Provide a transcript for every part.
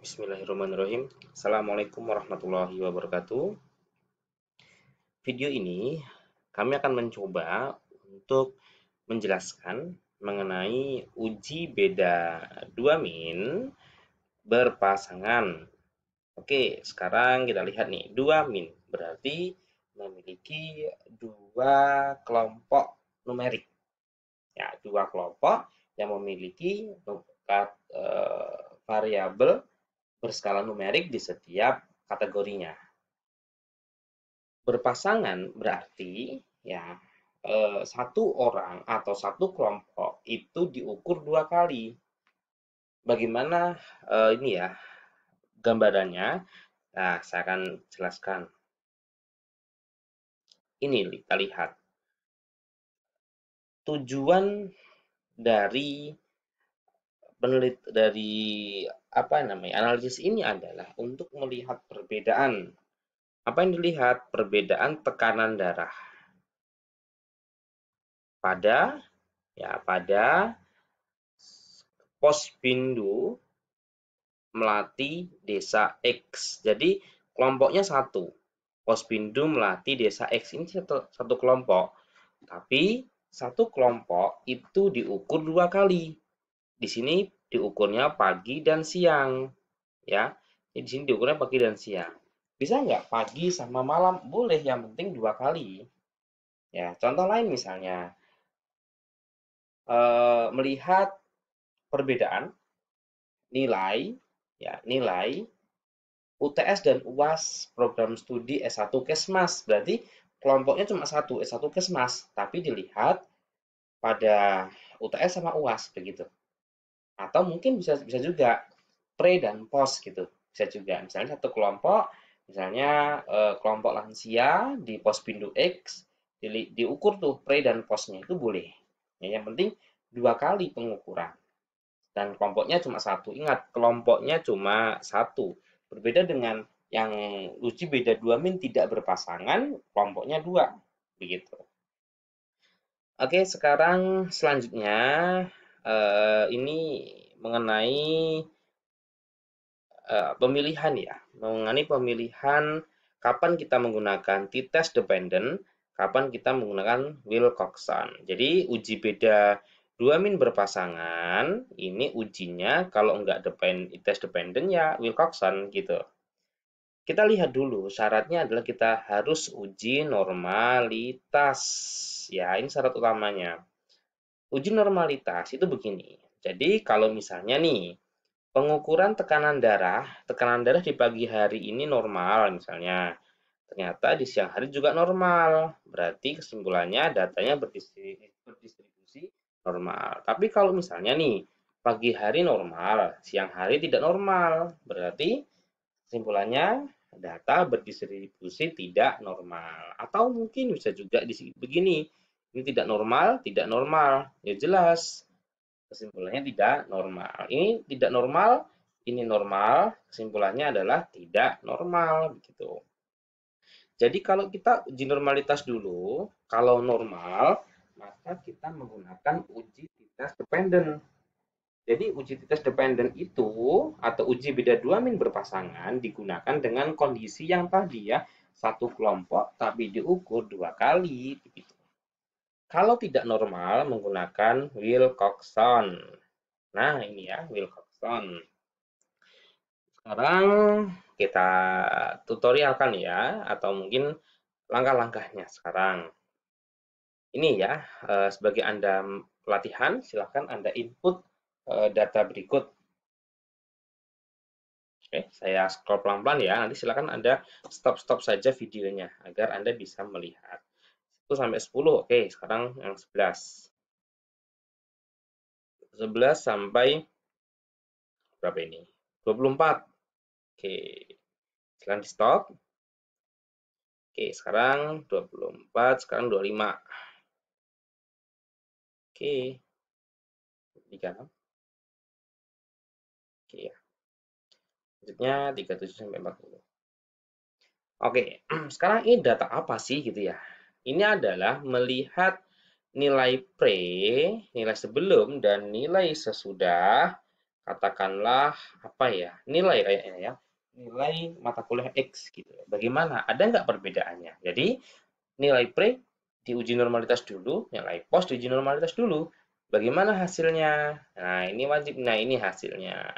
Bismillahirrahmanirrahim. Assalamualaikum warahmatullahi wabarakatuh. Video ini kami akan mencoba untuk menjelaskan mengenai uji beda dua min berpasangan. Oke, sekarang kita lihat nih, dua min berarti memiliki dua kelompok numerik. Ya, dua kelompok yang memiliki variabel berskala numerik di setiap kategorinya. Berpasangan berarti ya satu orang atau satu kelompok itu diukur dua kali. Bagaimana ini ya gambarannya? Nah, saya akan jelaskan. Ini kita lihat tujuan dari analisis ini adalah untuk melihat perbedaan. Apa yang dilihat? Perbedaan tekanan darah pada Posbindu Melati Desa X. Jadi kelompoknya satu. Posbindu Melati Desa X ini satu kelompok. Tapi satu kelompok itu diukur dua kali. Di sini diukurnya pagi dan siang. Ya, di sini diukurnya pagi dan siang. Bisa nggak pagi sama malam? Boleh, yang penting dua kali. Ya, contoh lain misalnya melihat perbedaan nilai UTS dan UAS program studi S1 Kesmas. Berarti kelompoknya cuma satu, S1 Kesmas, tapi dilihat pada UTS sama UAS begitu. Atau mungkin bisa juga pre dan pos gitu. Bisa juga. Misalnya satu kelompok, misalnya kelompok lansia di Posbindu X diukur tuh pre dan posnya itu boleh. Ya, yang penting dua kali pengukuran. Dan kelompoknya cuma satu. Ingat, kelompoknya cuma satu. Berbeda dengan yang uji beda dua min tidak berpasangan, kelompoknya dua. Begitu. Oke, sekarang selanjutnya ini mengenai pemilihan ya. Mengenai pemilihan kapan kita menggunakan t-test dependent, kapan kita menggunakan Wilcoxon. Jadi uji beda dua min berpasangan, ini ujinya kalau nggak test dependent ya Wilcoxon gitu. Kita lihat dulu, syaratnya adalah kita harus uji normalitas. Ya, ini syarat utamanya. Uji normalitas itu begini. Jadi kalau misalnya nih, pengukuran tekanan darah di pagi hari ini normal misalnya. Ternyata di siang hari juga normal. Berarti kesimpulannya datanya berdistribusi normal. Tapi kalau misalnya nih, pagi hari normal, siang hari tidak normal. Berarti kesimpulannya data berdistribusi tidak normal. Atau mungkin bisa juga begini, ini tidak normal. Ya jelas, kesimpulannya tidak normal. Ini tidak normal, ini normal, kesimpulannya adalah tidak normal begitu. Jadi kalau kita uji normalitas dulu, kalau normal, maka kita menggunakan uji t-test dependent. Jadi uji t-test dependent itu atau uji beda dua min berpasangan digunakan dengan kondisi yang tadi ya, satu kelompok tapi diukur dua kali begitu. Kalau tidak normal menggunakan Wilcoxon. Nah, ini ya Wilcoxon. Sekarang kita tutorialkan ya, atau mungkin langkah-langkahnya sekarang. Ini ya, sebagai Anda pelatihan, silahkan Anda input data berikut. Oke, saya scroll pelan-pelan ya, nanti silahkan Anda stop-stop saja videonya, agar Anda bisa melihat. 1 sampai 10, oke, sekarang yang 11. 11 sampai berapa ini? 24. Oke, silahkan di stop. Oke, sekarang 24, sekarang 25. Oke, 36. Oke ya. Selanjutnya 37 sampai 40. Oke, sekarang ini data apa sih gitu ya? Ini adalah melihat nilai pre, nilai sebelum dan nilai sesudah katakanlah apa ya, nilai kayaknya ya, nilai mata kuliah X gitu. Bagaimana? Ada nggak perbedaannya? Jadi nilai pre diuji normalitas dulu, nilai post diuji normalitas dulu. Bagaimana hasilnya? Nah, ini wajib. Nah, ini hasilnya.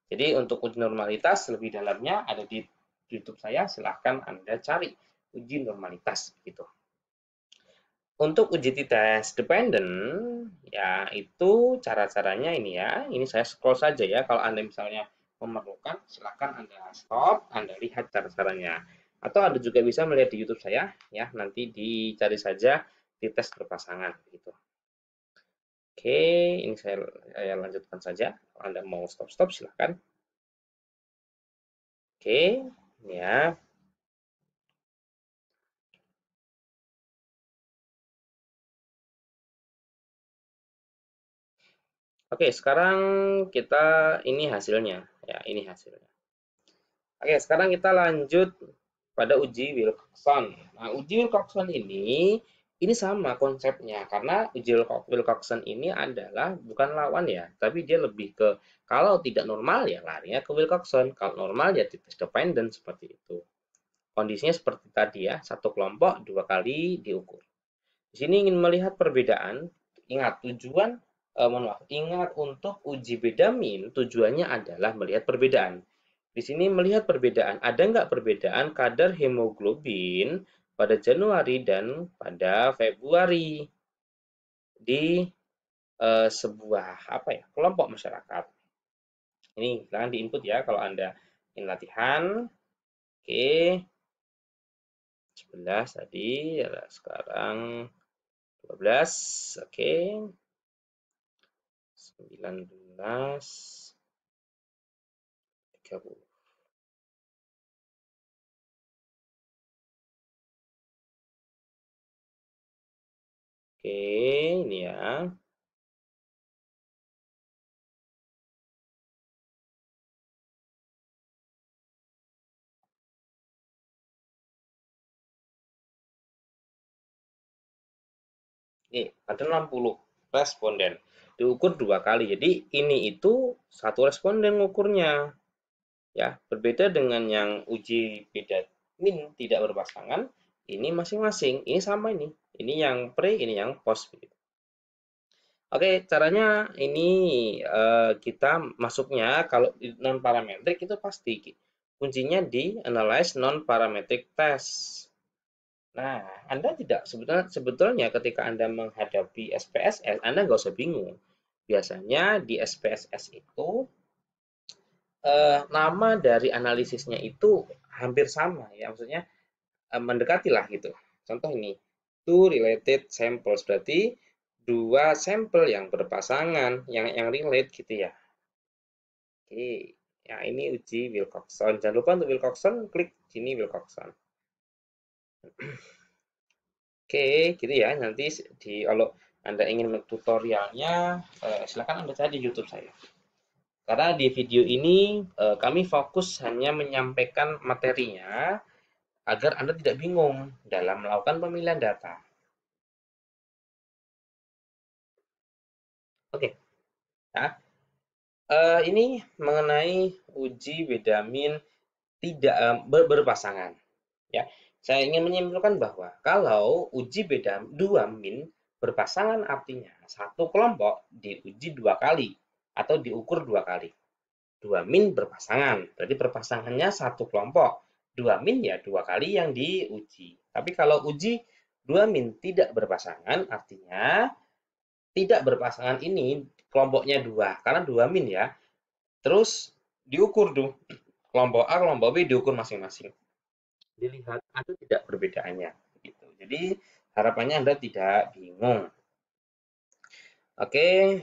Jadi untuk uji normalitas lebih dalamnya ada di YouTube saya, silahkan Anda cari uji normalitas gitu. Untuk uji tes dependent, ya itu cara-caranya ini ya. Ini saya scroll saja ya. Kalau Anda misalnya memerlukan, silakan Anda stop, Anda lihat cara-caranya. Atau Anda juga bisa melihat di YouTube saya, ya. Nanti dicari saja di tes berpasangan gitu. Oke, ini saya lanjutkan saja. Kalau Anda mau stop-stop, silakan. Oke, ya. Oke, sekarang kita ini hasilnya, ya. Ini hasilnya. Oke, sekarang kita lanjut pada uji Wilcoxon. Nah, uji Wilcoxon ini sama konsepnya karena uji Wilcoxon ini adalah bukan lawan ya, tapi dia lebih ke kalau tidak normal ya larinya ke Wilcoxon, kalau normal ya test dependent seperti itu. Kondisinya seperti tadi ya, satu kelompok dua kali diukur. Di sini ingin melihat perbedaan, ingat tujuan mohon maaf, ingat untuk uji beda min tujuannya adalah melihat perbedaan. Di sini melihat perbedaan, ada nggak perbedaan kadar hemoglobin pada Januari dan pada Februari di sebuah apa ya kelompok masyarakat. Ini silahkan diinput ya kalau Anda ingin latihan. Oke, 11 tadi, sekarang 12, oke, 19, 30. Oke, ini ya. Ini ada 60 responden. Diukur dua kali. Jadi ini itu satu responden ngukurnya. Ya, berbeda dengan yang uji beda min tidak berpasangan, ini masing-masing. Ini sama ini. Ini yang pre, ini yang post begitu. Oke, caranya ini kita masuknya kalau non parametrik itu pasti kuncinya di analyze non parametric test. Nah, Anda tidak sebetulnya ketika Anda menghadapi SPSS, Anda nggak usah bingung. Biasanya di SPSS itu nama dari analisisnya itu hampir sama ya, maksudnya mendekati lah gitu. Contoh ini, two related samples berarti dua sampel yang berpasangan, yang relate gitu ya. Oke, ya ini uji Wilcoxon. Jangan lupa untuk Wilcoxon, klik sini Wilcoxon. Oke, gitu ya. Nanti kalau Anda ingin tutorialnya, silakan Anda cari di YouTube saya. Karena di video ini kami fokus hanya menyampaikan materinya agar Anda tidak bingung dalam melakukan pemilihan data. Oke, nah, ini mengenai uji bedamin tidak berpasangan. Ya, saya ingin menyimpulkan bahwa kalau uji beda dua min berpasangan artinya satu kelompok diuji dua kali atau diukur dua kali. Dua min berpasangan, berarti berpasangannya satu kelompok. Dua min ya dua kali yang diuji. Tapi kalau uji dua min tidak berpasangan, artinya tidak berpasangan ini kelompoknya dua, karena dua min ya. Terus diukur tuh, kelompok A, kelompok B diukur masing-masing. Dilihat ada tidak perbedaannya. Gitu. Jadi harapannya Anda tidak bingung. Oke,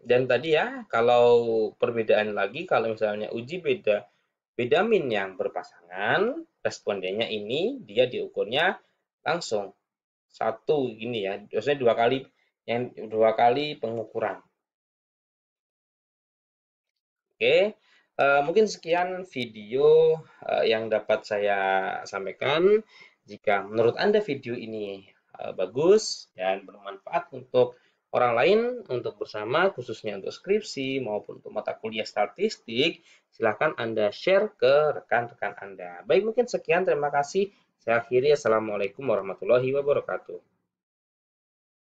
dan tadi ya, kalau perbedaan lagi, kalau misalnya uji beda min yang berpasangan, respondennya ini dia diukurnya langsung satu gini ya, biasanya dua kali pengukuran. Oke, mungkin sekian video yang dapat saya sampaikan. Jika menurut Anda video ini bagus dan bermanfaat untuk orang lain untuk bersama, khususnya untuk skripsi maupun untuk mata kuliah statistik, silahkan Anda share ke rekan-rekan Anda. Baik, mungkin sekian. Terima kasih. Saya akhiri. Assalamualaikum warahmatullahi wabarakatuh.